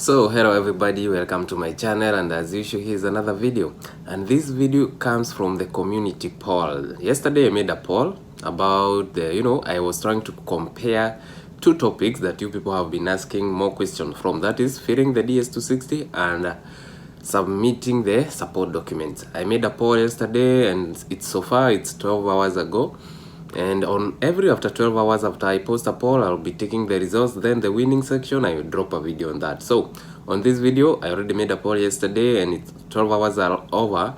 So hello everybody, welcome to my channel, and as usual here's another video, and this video comes from the community poll. Yesterday I made a poll about the I was trying to compare two topics that you people have been asking more questions from, that is filling the DS260 and submitting the support documents. I made a poll yesterday and it's 12 hours ago, and on after 12 hours after I post a poll, I'll be taking the results. Then the winning section, I will drop a video on that. So on this video, I already made a poll yesterday and it's 12 hours are over,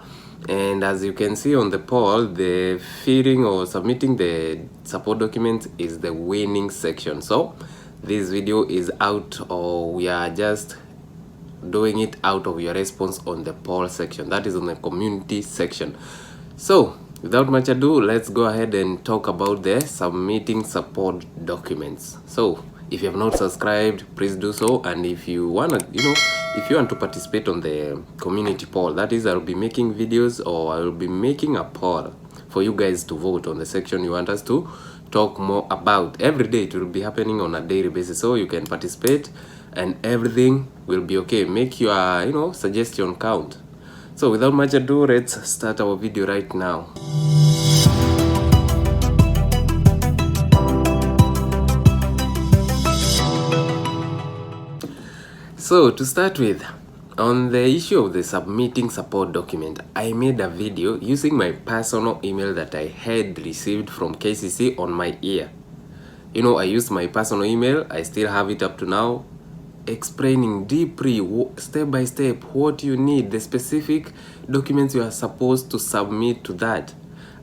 and as you can see on the poll, the filling or submitting the support documents is the winning section. So this video is out, or we are just doing it out of your response on the poll section, that is on the community section. So without much ado, let's go ahead and talk about the submitting support documents. So if you have not subscribed, please do so, and if you want to participate on the community poll, that is, I'll be making videos, or I will be making a poll for you guys to vote on the section you want us to talk more about. Every day it will be happening on a daily basis, so you can participate and everything will be okay. Make your suggestion count. So without much ado, let's start our video right now. So to start with, on the issue of the submitting support document, I made a video using my personal email that I had received from KCC on my ear. I used my personal email, I still have it up to now, explaining deeply, step by step, what you need, the specific documents you are supposed to submit to that.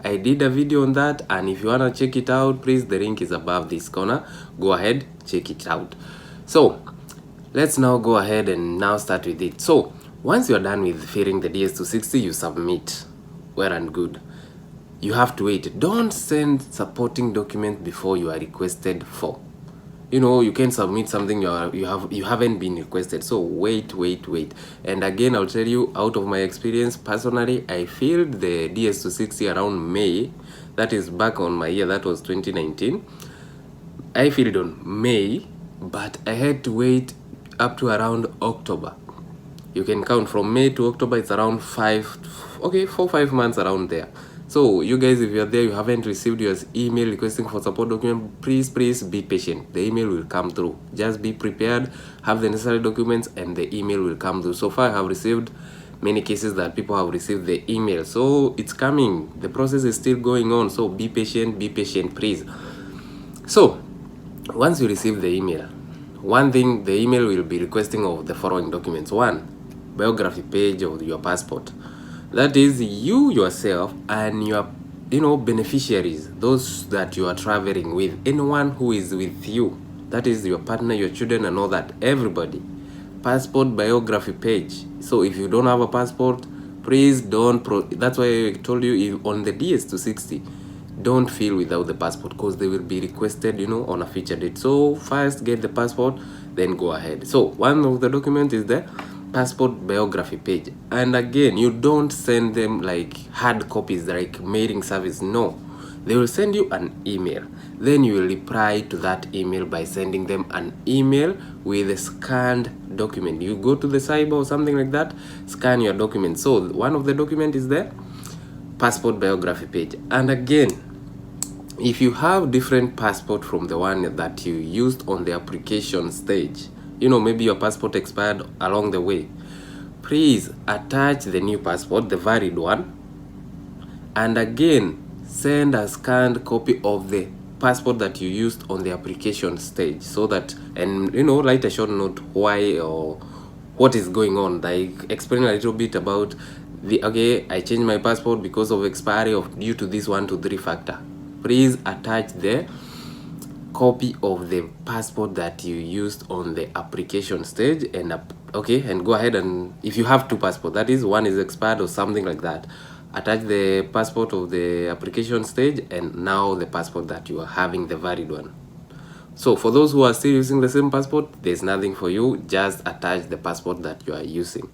I did a video on that, and if you want to check it out, please, the link is above this corner. Go ahead, check it out. So let's now go ahead and now start with it. So once you're done with filling the DS260, you submit. Well and good. You have to wait. Don't send supporting documents before you are requested for. You can submit something you haven't been requested. So wait. And again, I'll tell you, out of my experience, personally, I filled the DS260 around May. That is back on my year, that was 2019. I filled on May, but I had to wait up to around October. You can count from May to October, it's around 4-5 months around there. So you guys, if you're there, you haven't received your email requesting for support document, please be patient. The email will come through. Just be prepared, have the necessary documents, and the email will come through. So far I have received many cases that people have received the email, so it's coming. The process is still going on, so be patient please. So once you receive the email, one thing the email will be requesting of the following documents. 1, biography page of your passport. That is you yourself and your beneficiaries, those that you are traveling with, anyone who is with you, that is your partner, your children, and all that, everybody. Passport biography page. So if you don't have a passport, please don't that's why I told you, on the DS260, don't fill without the passport, because they will be requested on a future date. So first get the passport, then go ahead. So one of the documents is the passport biography page, and again, you don't send them like hard copies like mailing service. No, they will send you an email, then you will reply to that email by sending them an email with a scanned document. You go to the cyber or something like that, scan your document. So one of the document is the passport biography page. And again, if you have different passport from the one that you used on the application stage, maybe your passport expired along the way, please attach the new passport, the valid one, and again send a scanned copy of the passport that you used on the application stage, so that, and write a short note why or what is going on, like explain a little bit about I changed my passport because of expiry due to this 1, 2, 3 factor. Please attach the copy of the passport that you used on the application stage, and and go ahead, and if you have 2 passports, that is, one is expired or something like that, attach the passport of the application stage and now the passport that you are having, the valid one. So for those who are still using the same passport, there's nothing for you, just attach the passport that you are using.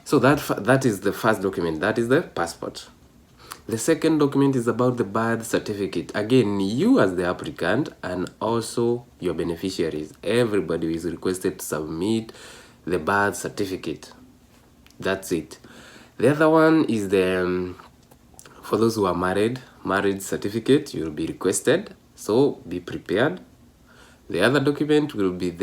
So that is the first document, that is the passport. The second document is about the birth certificate. Again, you as the applicant and also your beneficiaries, everybody is requested to submit the birth certificate. That's it. The other one is the for those who are marriage certificate. You'll be requested, so be prepared. The other document will be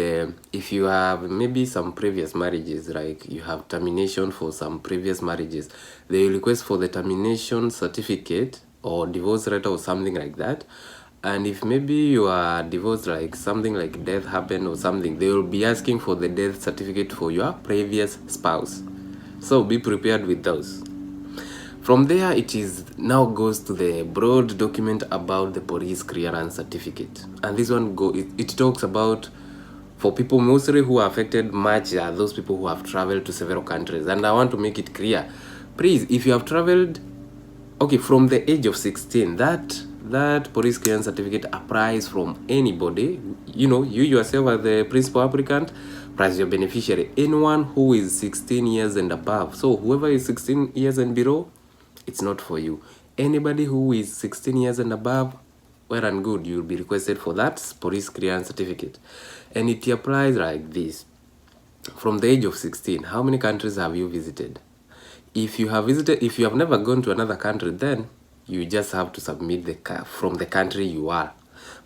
if you have maybe some previous marriages, like you have termination for some previous marriages, they will request for the termination certificate or divorce letter or something like that. And if maybe you are divorced, like something like death happened or something, they will be asking for the death certificate for your previous spouse. So be prepared with those. From there, it now goes to the broad document about the police clearance certificate. And this one it talks about, for people mostly who are affected much, are those people who have traveled to several countries. And I want to make it clear, please, if you have traveled, okay, from the age of 16, that police clearance certificate applies from anybody. You yourself are the principal applicant, plus your beneficiary, anyone who is 16 years and above. So whoever is 16 years and below, it's not for you. Anybody who is 16 years and above, well and good, you'll be requested for that police clearance certificate. And it applies like this. From the age of 16, how many countries have you visited? If you have never gone to another country, then you just have to submit from the country you are.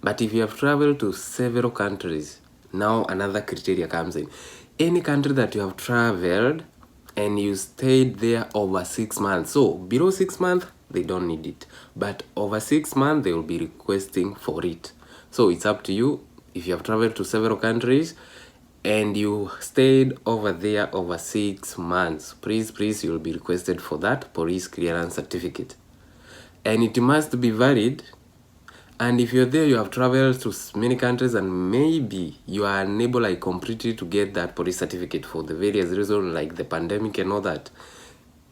But if you have traveled to several countries, now another criteria comes in. Any country that you have traveled and you stayed there over 6 months. So below 6 months, they don't need it. But over 6 months, they will be requesting for it. So it's up to you. If you have traveled to several countries and you stayed over there over 6 months, please, you'll be requested for that police clearance certificate. And it must be valid. And if you're there, you have traveled to many countries and maybe you are unable completely to get that police certificate for the various reasons like the pandemic and all that,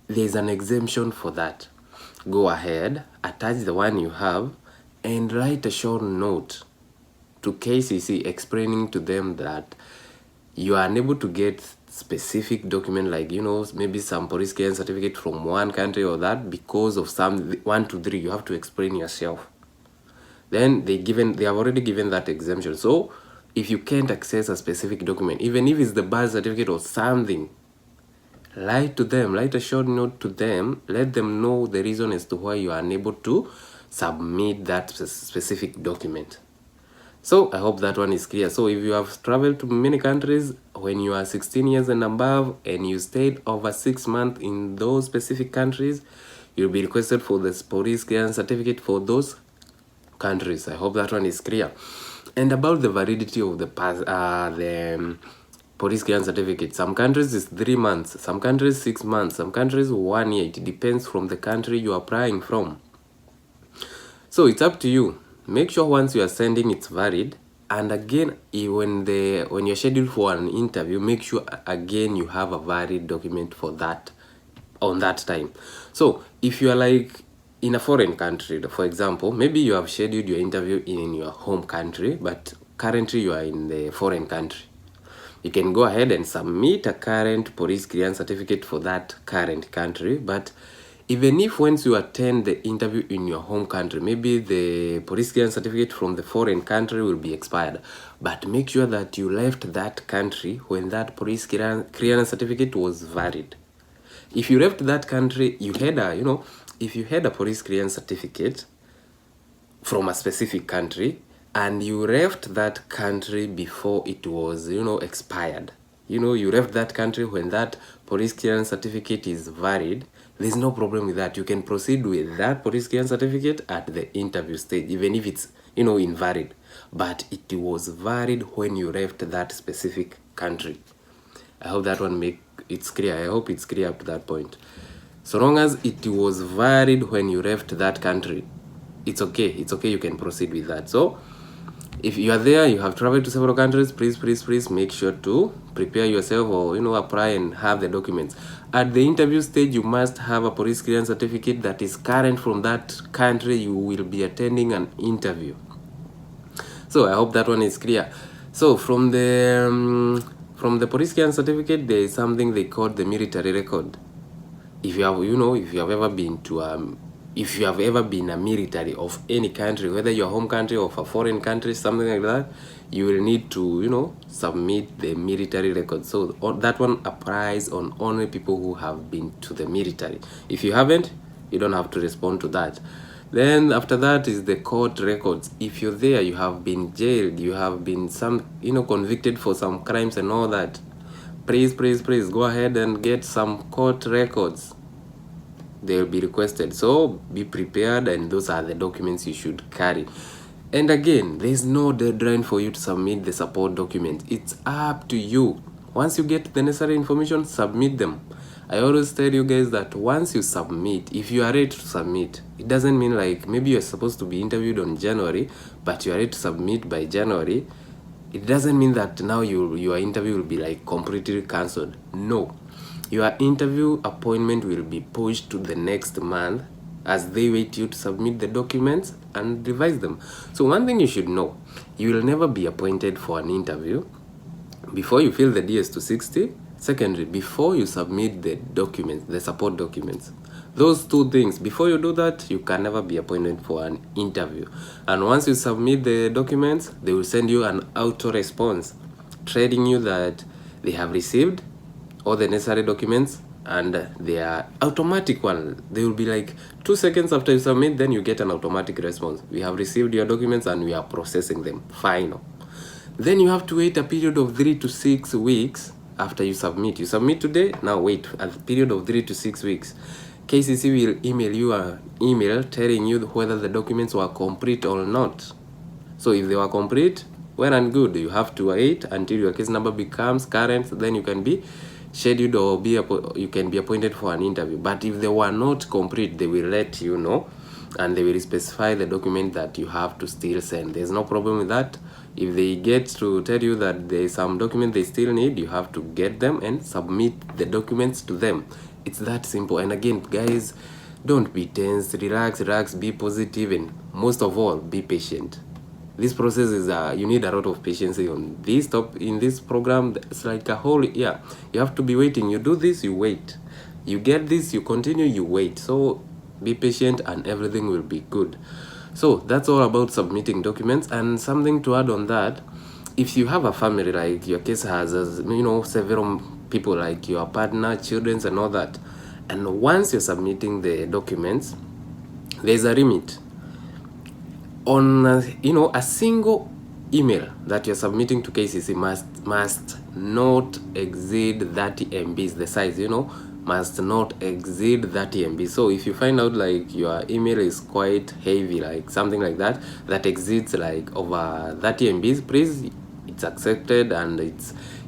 there's an exemption for that. Go ahead, attach the one you have and write a short note to KCC explaining to them that you are unable to get specific document like, maybe some police clearance certificate from one country or that because of some 1, 2, 3, you have to explain yourself. Then they have already given that exemption. So if you can't access a specific document, even if it's the birth certificate or something, write a short note to them, let them know the reason as to why you are unable to submit that specific document. So I hope that one is clear. So if you have traveled to many countries when you are 16 years and above and you stayed over 6 months in those specific countries, you'll be requested for the police clearance certificate for those countries. I hope that one is clear. And about the validity of the police clearance certificate, some countries is 3 months, some countries 6 months, some countries 1 year. It depends from the country you are applying from. So it's up to you. Make sure once you are sending it's valid. And again, when you're scheduled for an interview, make sure again you have a valid document for that on that time. So if you are in a foreign country, for example, maybe you have scheduled your interview in your home country, but currently you are in the foreign country, you can go ahead and submit a current police clearance certificate for that current country. But even if once you attend the interview in your home country, maybe the police clearance certificate from the foreign country will be expired, but make sure that you left that country when that police clearance certificate was valid. If you left that country, if you had a police clearance certificate from a specific country and you left that country before it was, expired, you left that country when that police clearance certificate is valid, there's no problem with that. You can proceed with that police clearance certificate at the interview stage, even if it's, invalid. But it was valid when you left that specific country. I hope that one it's clear. I hope it's clear up to that point. So long as it was valid when you left that country, it's okay. It's okay. You can proceed with that. So if you are there, you have traveled to several countries, please make sure to prepare yourself or, apply and have the documents. At the interview stage, you must have a police clearance certificate that is current from that country you will be attending an interview. So I hope that one is clear. So from the police clearance certificate, there is something they call the military record. If you have, if you have ever been to if you have ever been a military of any country, whether your home country or of a foreign country, something like that, you will need to, submit the military record. So that one applies on only people who have been to the military. If you haven't, you don't have to respond to that. Then after that is the court records. If you're there, you have been jailed, you have been convicted for some crimes and all that, please go ahead and get some court records. They will be requested, so be prepared, and those are the documents you should carry. And again, there's no deadline for you to submit the support documents. It's up to you. Once you get the necessary information, submit them. I always tell you guys that once you submit, if you are ready to submit, it doesn't mean like maybe you're supposed to be interviewed on January, but you are ready to submit by January. It doesn't mean that now your interview will be like completely cancelled. No. Your interview appointment will be pushed to the next month as they wait you to submit the documents and revise them. So one thing you should know, you will never be appointed for an interview before you fill the DS-260. Secondly, before you submit the documents, the support documents. Those two things, before you do that, you can never be appointed for an interview. And once you submit the documents, they will send you an auto response telling you that they have received all the necessary documents, and they are automatic one. They will be like 2 seconds after you submit, then you get an automatic response. We have received your documents and we are processing them. Final. Then you have to wait a period of 3 to 6 weeks after you submit. You submit today, now wait a period of 3 to 6 weeks. KCC will email you an email telling you whether the documents were complete or not. So if they were complete, well and good. You have to wait until your case number becomes current, then you can be scheduled or you can be appointed for an interview. But if they were not complete, they will let you know, and they will specify the document that you have to still send. There's no problem with that. If they get to tell you that there's some document they still need, you have to get them and submit the documents to them. It's that simple. And again, guys, don't be tense. Relax, be positive, and most of all, be patient. This process is you need a lot of patience on this in this program. It's like a whole year. You have to be waiting. You do this, you wait. You get this, you continue, you wait. So be patient and everything will be good. So that's all about submitting documents. And something to add on that, if you have a family, like your case has several people, like your partner, children and all that, and once you're submitting the documents, there's a limit on a single email that you're submitting to KCC must not exceed 30 MBs. The size must not exceed 30 MB. So if you find out like your email is quite heavy, like something like that exceeds like over 30 MBs, please, it's accepted, and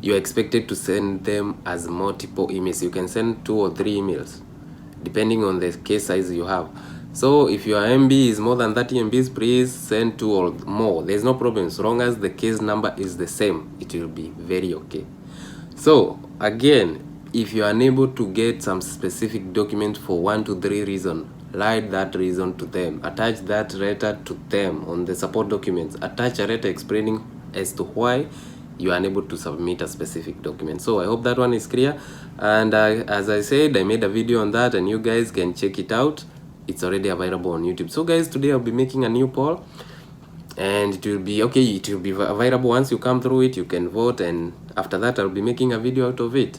you're expected to send them as multiple emails. You can send 2 or 3 emails depending on the case size you have. So if your MB is more than 30 MBs, please send 2 or more. There's no problem. As long as the case number is the same, it will be very okay. So again, if you are unable to get some specific document for 1 to 3 reasons, write that reason to them. Attach that letter to them on the support documents. Attach a letter explaining as to why you are unable to submit a specific document. So I hope that one is clear. And as I said, I made a video on that, and you guys can check it out. It's already available on YouTube. So guys, today I'll be making a new poll, and it will be available. Once you come through it, you can vote, and after that I'll be making a video out of it.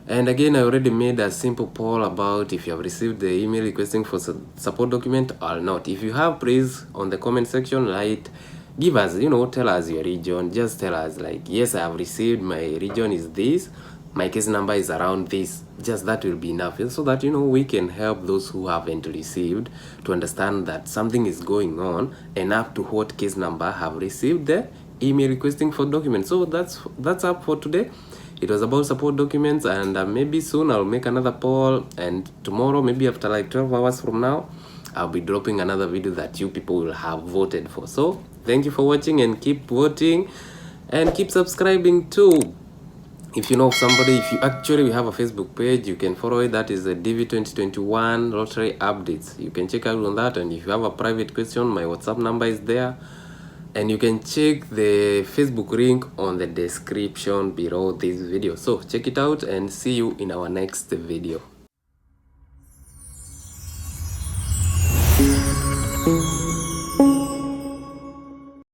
And again, I already made a simple poll about if you have received the email requesting for support document or not. If you have, please, on the comment section, give us, tell us your region. Just tell us like, yes, I have received, my region is this, my case number is around this. Just that will be enough, so that we can help those who haven't received to understand that something is going on, and up to what case number have received the email requesting for documents. So that's up for today. It was about support documents, and maybe soon I'll make another poll, and tomorrow, maybe after like 12 hours from now, I'll be dropping another video that you people will have voted for. So thank you for watching, and keep voting and keep subscribing too. If you know somebody, we have a Facebook page, you can follow it. That is the DV 2021 lottery updates. You can check out on that, and if you have a private question, my WhatsApp number is there, and you can check the Facebook link on the description below this video. So check it out, and see you in our next video. you.